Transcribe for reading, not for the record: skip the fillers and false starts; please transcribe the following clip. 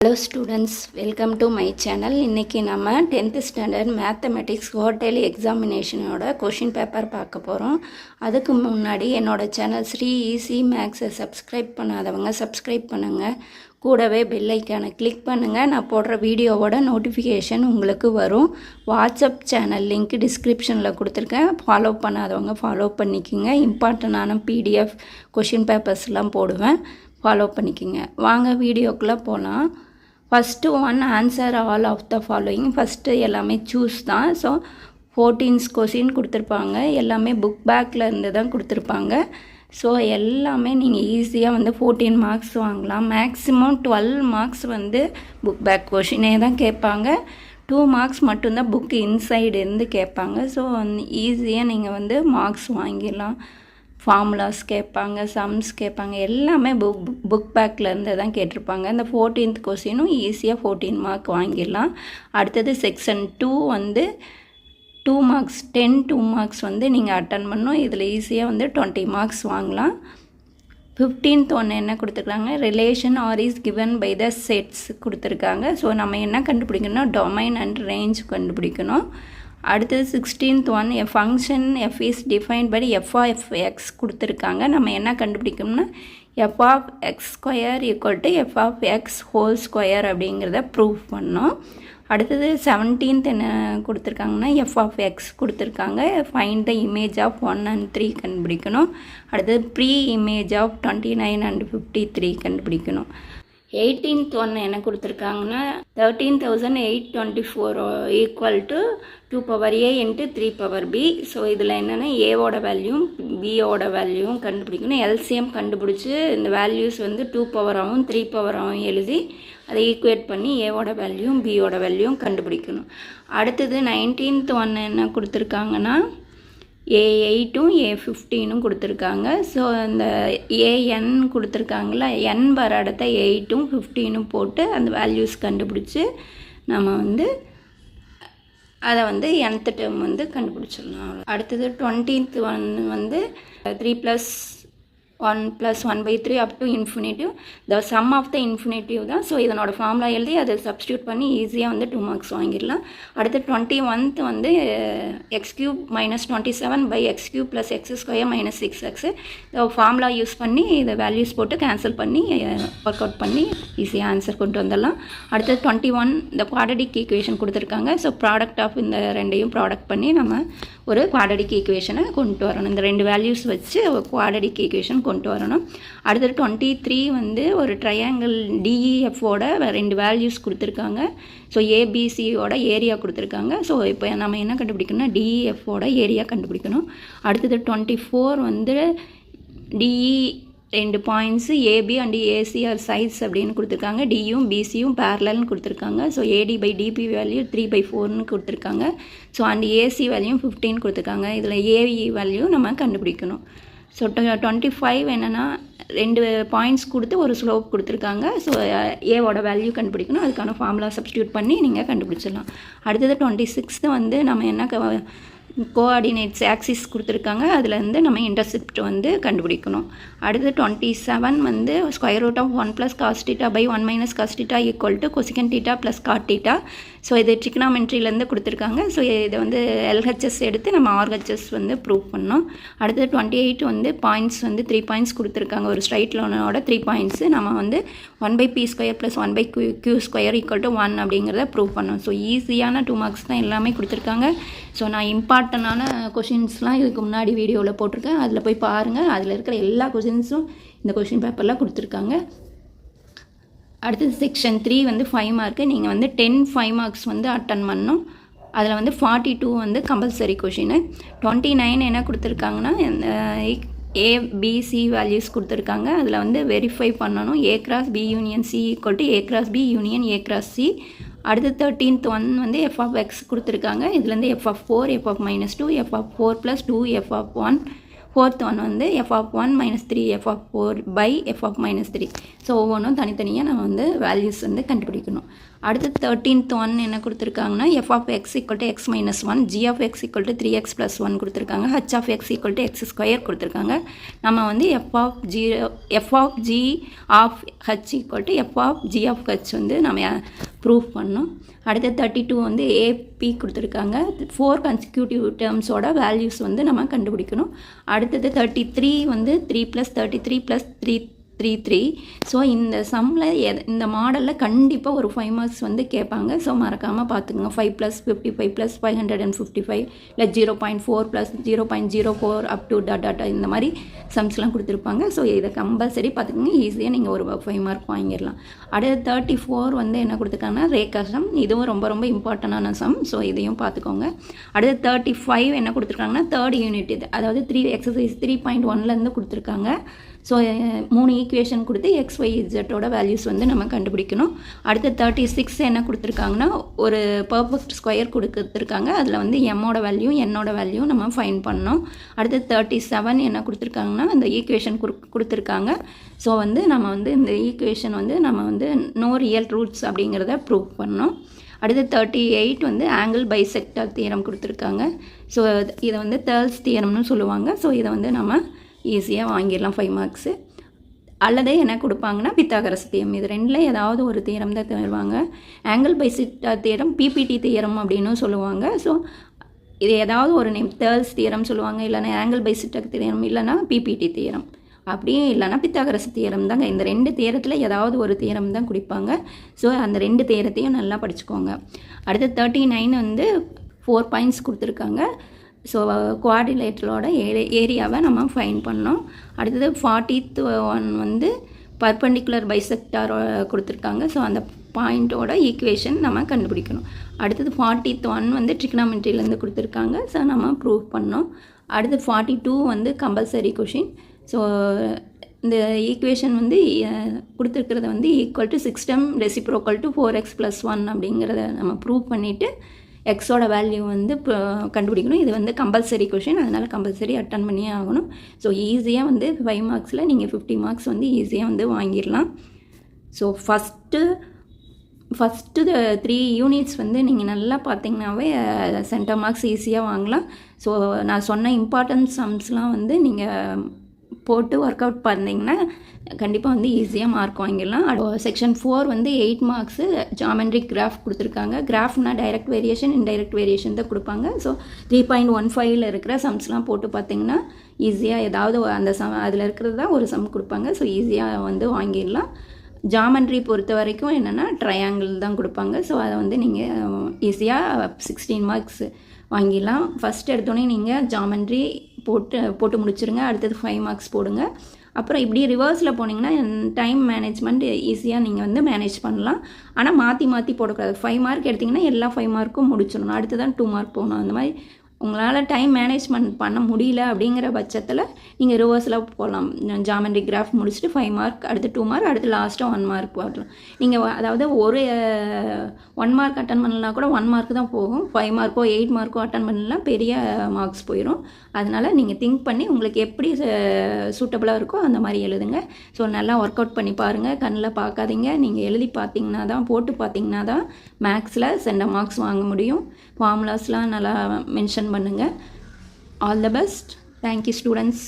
Hello students, welcome to my channel. இன்னைக்கு நம்ம 10th standard mathematics quarterly examination ஓட question paper பார்க்க போறோம். அதுக்கு முன்னாடி என்னோட சேனல் ஸ்ரீ ஈஸி மேக்ஸை சப்ஸ்கிரைப் பண்ணாதவங்க சப்ஸ்கிரைப் பண்ணுங்க. கூடவே பெல் ஐகானை கிளிக் பண்ணுங்க. நான் போடுற வீடியோவோட நோட்டிஃபிகேஷன் உங்களுக்கு வரும். வாட்ஸ்அப் சேனல் லிங்க் டிஸ்கிரிப்ஷனில் கொடுத்துருக்கேன். ஃபாலோ பண்ணாதவங்க ஃபாலோ பண்ணிக்கோங்க. இம்பார்ட்டண்டான பிடிஎஃப் கொஷின் பேப்பர்ஸ்லாம் போடுவேன். ஃபாலோ பண்ணிக்கோங்க. வாங்க வீடியோக்குள்ளே போகலாம். First one answer all of the following. First எல்லாமே சூஸ் தான். ஸோ 14 கொஷின் கொடுத்துருப்பாங்க. எல்லாமே புக் பேக்கில் இருந்து தான் கொடுத்துருப்பாங்க. ஸோ எல்லாமே நீங்கள் ஈஸியாக வந்து 14 மார்க்ஸ் வாங்கலாம். மேக்ஸிமம் 12 மார்க்ஸ் வந்து புக் பேக் கொஷினே தான் கேட்பாங்க. 2 மார்க்ஸ் மட்டும்தான் புக் இன்சைடு இருந்து கேட்பாங்க. ஸோ ஈஸியாக நீங்கள் வந்து மார்க்ஸ் வாங்கிடலாம். ஃபார்முலாஸ் கேட்பாங்க, சம்ஸ் கேட்பாங்க, எல்லாமே புக் பேக்கில் இருந்து தான் கேட்டிருப்பாங்க. இந்த 14th கொஸ்டினும் ஈஸியாக 14 மார்க் வாங்கிடலாம். அடுத்தது செக்ஷன் 2 வந்து 2 மார்க்ஸ் 2 மார்க்ஸ் வந்து நீங்கள் அட்டன் பண்ணணும். இதில் ஈஸியாக வந்து 20 மார்க்ஸ் வாங்கலாம். 15th ஒன்று என்ன கொடுத்துருக்காங்க, relation R is given by the sets கொடுத்துருக்காங்க. ஸோ நம்ம என்ன கண்டுபிடிக்கணும், டொமைன் அண்ட் ரேஞ்ச் கண்டுபிடிக்கணும். அடுத்தது 16th one a function f is defined by f of x கொடுத்துருக்காங்க. நம்ம என்ன கண்டுபிடிக்கணும்னா f of x square equal to f of x whole square அப்படிங்கிறத ப்ரூஃப் பண்ணோம். அடுத்தது 17th என்ன கொடுத்துருக்காங்கன்னா எஃப் ஆஃப் எக்ஸ் கொடுத்துருக்காங்க. Find the image of 1 and 3 கண்டுபிடிக்கணும். அடுத்தது ப்ரீ இமேஜ் ஆஃப் 29 and 53 கண்டுபிடிக்கணும். 18th ஒன்று என்ன கொடுத்துருக்காங்கன்னா 13,824 equal to 2 power a into 3 power b. So இதில் என்னென்னா ஏவோட வேல்யூவும் பியோட வேல்யூவும் கண்டுபிடிக்கணும். எல்சிஎம் கண்டுபிடிச்சி இந்த வேல்யூஸ் வந்து 2 பவராகவும் 3 பவராகவும் எழுதி அதை ஈக்குவேட் பண்ணி ஏவோட வேல்யூவும் பியோட வேல்யூவும் கண்டுபிடிக்கணும். அடுத்தது 19th ஒன்று என்ன கொடுத்துருக்காங்கன்னா A8ம் A15ம் கொடுத்துருக்காங்க. ஸோ அந்த ஏஎன் கொடுத்துருக்காங்களா, என் வர இடத்த 8ம் 15ம் போட்டு அந்த வேல்யூஸ் கண்டுபிடிச்சி நம்ம வந்து அதை வந்து nth டேர்ம் வந்து கண்டுபிடிச்சிடலாம். அடுத்தது 20th ஒன் வந்து 3 + 1 + 1/3 up to infinitive. The sum of the infinitive தான். ஸோ இதனோட ஃபார்முலா எழுதி அதை சப்ஸ்டியூட் பண்ணி ஈஸியாக வந்து 2 மார்க்ஸ் வாங்கிடலாம். அடுத்து 21th வந்து x³ - 27 / x³ + x² - 6x. இதை ஃபார்முலா யூஸ் பண்ணி இதை வேல்யூஸ் போட்டு கேன்சல் பண்ணி ஒர்க் அவுட் பண்ணி ஈஸியாக ஆன்சர் கொண்டு வந்துடலாம். அடுத்தது 21 இந்த குவாட்ரடிக் ஈக்குவேஷன் கொடுத்துருக்காங்க. ஸோ ப்ராடக்ட் ஆஃப் இந்த ரெண்டையும் ப்ராடக்ட் பண்ணி நம்ம ஒரு குவாட்ரடிக் ஈக்குவேஷனை கொண்டு வரணும். இந்த 2 வேல்யூஸ் வச்சு ஒரு குவாட்ரடிக் ஈக்குவேஷன் கொண்டு வரணும். அடுத்தது 23 வந்து ஒரு ட்ரையாங்கிள் டிஇஎஃபோட 2 வேல்யூஸ் கொடுத்துருக்காங்க. ஸோ ஏபிசியோட ஏரியா கொடுத்துருக்காங்க. ஸோ இப்போ நம்ம என்ன கண்டுபிடிக்கணும்னா டிஇஎஃபோட ஏரியா கண்டுபிடிக்கணும். அடுத்தது 24 வந்து DE 2 points AB and ACR sides அப்படின்னு கொடுத்துருக்காங்க. டியும் பிசியும் பேரலல்னு கொடுத்துருக்காங்க. ஸோ AD/DP வேல்யூ 3/4ன்னு கொடுத்துருக்காங்க. ஸோ அண்ட் ஏசி வேல்யூ 15 கொடுத்துருக்காங்க. இதில் ஏஇ வேல்யூ நம்ம கண்டுபிடிக்கணும். ஸோ 25 என்னென்னா 2 பாயிண்ட்ஸ் கொடுத்து ஒரு ஸ்லோப் கொடுத்துருக்காங்க. ஸோ ஏவோட வேல்யூ கண்டுபிடிக்கணும். அதுக்கான ஃபார்முலா சப்ஸ்டியூட் பண்ணி நீங்கள் கண்டுபிடிச்சிடலாம். அடுத்தது 26th வந்து நம்ம என்ன கோஆர்டினேட்ஸ் ஆக்சிஸ் கொடுத்துருக்காங்க. அதுலேருந்து நம்ம இன்டர்செப்ட் வந்து கண்டுபிடிக்கணும். அடுத்து 27 வந்து √1 + cos θ / 1 - cos θ equal to cosecant θ + cot θ. So இது ட்ரிக்னாமெண்ட்ரிலேருந்து கொடுத்துருக்காங்க. ஸோ இதை வந்து LHS எடுத்து நம்ம RHS வந்து ப்ரூவ் பண்ணோம். அடுத்தது 28 வந்து பாயிண்ட்ஸ் வந்து 3 பாயிண்ட்ஸ் கொடுத்துருக்காங்க. ஒரு ஸ்ட்ரைட் லைனோட 3 பாயிண்ட்ஸு நம்ம வந்து 1/p² + 1/q² ஈக்குவல் டு 1 அப்படிங்கிறத ப்ரூவ் பண்ணோம். ஸோ ஈஸியான 2 மார்க்ஸ் தான் எல்லாமே கொடுத்துருக்காங்க. ஸோ நான் இம்பார்ட்டண்டான கொஷின்ஸ்லாம் இதுக்கு முன்னாடி வீடியோவில் போட்டிருக்கேன். அதில் போய் பாருங்கள். அதில் இருக்கிற எல்லா கொஷின்ஸும் இந்த கொஷின் பேப்பரில் கொடுத்துருக்காங்க. அடுத்தது செக்ஷன் 3 வந்து 5 மார்க்கு. நீங்கள் வந்து 5 மார்க்ஸ் வந்து அட்டன் பண்ணணும். அதில் வந்து 42 வந்து கம்பல்சரி கொஷின். 29 என்ன கொடுத்துருக்காங்கன்னா ஏபிசி வேல்யூஸ் கொடுத்துருக்காங்க. அதில் வந்து வெரிஃபை பண்ணணும். A×B union C equal to A×B union A×C. அடுத்து 13th ஒன் வந்து எஃப் ஆஃப் எக்ஸ் கொடுத்துருக்காங்க. இதுலேருந்து f(4), f(-2), f(4 + 2), f(1) fourth one வந்து f(1 - 3 f(4) by f(-3). So ஒவ்வொன்றும் தனித்தனியாக நம்ம வந்து வேல்யூஸ் வந்து கண்டுபிடிக்கணும். அடுத்து 13th ஒன் என்ன கொடுத்துருக்காங்கன்னா f(x = x - 1), g(x = 3x + 1) கொடுத்துருக்காங்க, h(x = x² கொடுத்துருக்காங்க. நம்ம வந்து f(g) of h = f(g) வந்து நம்ம ப்ரூவ் பண்ணோம். அடுத்து 32 வந்து AP கொடுத்துருக்காங்க. 4 கன்சிக்யூட்டிவ் டேர்ம்ஸோட வேல்யூஸ் வந்து நம்ம கண்டுபிடிக்கணும். அடுத்தது 33 வந்து 3 + 33 + 3 33. ஸோ இந்த சம்மில் இந்த மாடலில் கண்டிப்பாக ஒரு 5 மார்க்ஸ் வந்து கேட்பாங்க. ஸோ மறக்காமல் பார்த்துக்குங்க. 5 + 55 + 555 இல்லை 0.4 + 0.04 அப் டு டாட் இந்த மாதிரி சம்ஸ்லாம் கொடுத்துருப்பாங்க. ஸோ இதை கம்பல்சரி பார்த்துக்குங்க. ஈஸியாக நீங்கள் ஒரு 5 மார்க் வாங்கிடலாம். அடுத்து 34 வந்து என்ன கொடுத்துருக்காங்கன்னா ரேகா சம். இதுவும் ரொம்ப ரொம்ப இம்பார்ட்டண்டான சம். ஸோ இதையும் பார்த்துக்கோங்க. அடுத்து 35 என்ன கொடுத்துருக்காங்கன்னா 3rd யூனிட் இது, அதாவது எக்ஸசைஸ் 3.1லேருந்து கொடுத்துருக்காங்க. ஸோ 3 ஈக்குவேஷன் கொடுத்து XYZோட வேல்யூஸ் வந்து நம்ம கண்டுபிடிக்கணும். அடுத்து 36 என்ன கொடுத்துருக்காங்கன்னா ஒரு பர்ஃபெக்ட் ஸ்கொயர் கொடுத்துருக்காங்க. அதில் வந்து எம்மோட வேல்யூ என்னோட வேல்யூ நம்ம ஃபைன் பண்ணோம். அடுத்து 37 என்ன கொடுத்துருக்காங்கன்னா இந்த ஈக்குவேஷன் கொடுத்துருக்காங்க. ஸோ வந்து நம்ம வந்து இந்த ஈக்குவேஷன் வந்து நம்ம வந்து நோ ரியல் ரூட்ஸ் அப்படிங்கிறத ப்ரூவ் பண்ணோம். அடுத்து 38 வந்து ஆங்கிள் பைசெக்டர் தியரம் கொடுத்துருக்காங்க. ஸோ இதை வந்து தேர்ல்ஸ் தியரம்னு சொல்லுவாங்க. ஸோ இதை வந்து நம்ம ஈஸியாக வாங்கிடலாம் 5 மார்க்ஸு. அல்லது என்ன கொடுப்பாங்கன்னா பித்தாகரஸ் தியரம். இது ரெண்டில் ஏதாவது ஒரு தியரம் தான் தருவாங்க. Angle bisector theorem PPT theorem அப்படின்னு சொல்லுவாங்க. ஸோ இது ஏதாவது ஒரு நேம் தேர்ல்ஸ் தியரம் சொல்லுவாங்க, இல்லைனா ஆங்கிள் பைசெக்டர் தியரம், இல்லைனா PPT தியரம், அப்படியே இல்லைனா பித்தாகரஸ் தியரம் தாங்க. இந்த 2 தியரத்தில் ஏதாவது ஒரு தியரம் தான் கொடுப்பாங்க. ஸோ அந்த 2 தியரத்தையும் நல்லா படிச்சுக்கோங்க. அடுத்து 39 வந்து 4 பாயிண்ட்ஸ் கொடுத்துருக்காங்க. ஸோ குவாடிலேட்டரோட ஏரியாவை நம்ம ஃபைன் பண்ணோம். அடுத்தது 40th ஒன் வந்து பர்பண்டிகுலர் பைசெக்டார் கொடுத்துருக்காங்க. ஸோ அந்த பாயிண்ட்டோட ஈக்குவேஷன் நம்ம கண்டுபிடிக்கணும். அடுத்தது 40th ஒன் வந்து ட்ரிக்னாமெட்ரிலேருந்து கொடுத்துருக்காங்க. ஸோ நம்ம ப்ரூவ் பண்ணோம். அடுத்து 42 வந்து கம்பல்சரி கொஷின். ஸோ இந்த ஈக்குவேஷன் வந்து கொடுத்துருக்கிறத வந்து equal to 6m reciprocal to 4x + 1 அப்படிங்கிறத நம்ம ப்ரூவ் பண்ணிவிட்டு எக்ஸோட வேல்யூ வந்து கண்டுபிடிக்கணும். இது வந்து கம்பல்சரி கொஷின், அதனால் கம்பல்சரி அட்டன் பண்ணியே ஆகணும். ஸோ ஈஸியாக வந்து 5 மார்க்ஸில் நீங்கள் 50 மார்க்ஸ் வந்து ஈஸியாக வந்து வாங்கிடலாம். ஸோ ஃபஸ்ட்டு 3 யூனிட்ஸ் வந்து நீங்கள் நல்லா பார்த்தீங்கன்னாவே சென்டர் மார்க்ஸ் ஈஸியாக வாங்கலாம். ஸோ நான் சொன்ன இம்பார்ட்டன்ட் சம்ஸ்லாம் வந்து நீங்கள் போட்டு ஒர்க் அவுட் பண்ணிங்கன்னா கண்டிப்பாக வந்து ஈஸியாக மார்க் வாங்கிடலாம். செக்ஷன் 4 வந்து 8 மார்க்ஸு ஜாமெண்ட்ரிக் கிராஃப் கொடுத்துருக்காங்க. கிராஃப்னா டைரக்ட் வேரியேஷன், இன்டைரக்ட் வேரியேஷன் தான் கொடுப்பாங்க. ஸோ 3.15 இருக்கிற சம்ஸ்லாம் போட்டு பார்த்தீங்கன்னா ஈஸியாக ஏதாவது அந்த அதில் இருக்கிறது தான் ஒரு சம் கொடுப்பாங்க. ஸோ ஈஸியாக வந்து வாங்கிடலாம். ஜாமெண்ட்ரி பொறுத்த வரைக்கும் என்னென்னா ட்ரையாங்கிள் தான் கொடுப்பாங்க. ஸோ அதை வந்து நீங்கள் ஈஸியாக 16 மார்க்ஸ் வாங்கிடலாம். ஃபஸ்ட் எடுத்தோடனே நீங்கள் ஜாமெண்ட்ரி போட்டு முடிச்சுருங்க. அடுத்தது 5 மார்க்ஸ் போடுங்க. அப்புறம் இப்படி ரிவர்ஸில் போனீங்கன்னா டைம் மேனேஜ்மெண்ட் ஈஸியாக நீங்கள் வந்து மேனேஜ் பண்ணலாம். ஆனால் மாற்றி போடக்கூடாது. 5 மார்க் எடுத்திங்கன்னா எல்லா 5 மார்க்கும் முடிச்சிடணும். அடுத்து தான் 2 மார்க் போகணும். அந்த மாதிரி உங்களால் டைம் மேனேஜ்மெண்ட் பண்ண முடியல அப்படிங்கிற பட்சத்தில் நீங்கள் ரிவர்ஸில் போகலாம். ஜாமெண்ட்ரி கிராஃப் முடிச்சுட்டு 5 மார்க், அடுத்து 2 மார்க், அடுத்து லாஸ்ட்டாக 1 மார்க் போடலாம். நீங்கள் அதாவது ஒரு 1 மார்க் அட்டன் பண்ணலாம் கூட 1 மார்க் தான் போகும். 5 மார்க்கோ 8 மார்க்கோ அட்டன் பண்ணலாம், பெரிய மார்க்ஸ் போயிடும். அதனால் நீங்கள் திங்க் பண்ணி உங்களுக்கு எப்படி சூட்டபுளாக இருக்கோ அந்த மாதிரி எழுதுங்க. ஸோ நல்லா ஒர்க் அவுட் பண்ணி பாருங்கள். கண்ணில் பார்க்காதீங்க. நீங்கள் எழுதி பார்த்தீங்கன்னா தான், போட்டு பார்த்தீங்கன்னா தான் மேக்ஸில் சென்டர் மார்க்ஸ் வாங்க முடியும். ஃபார்முலாஸ்லாம் நல்லா மென்ஷன் பண்ணுங்கள். All the best. Thank you students.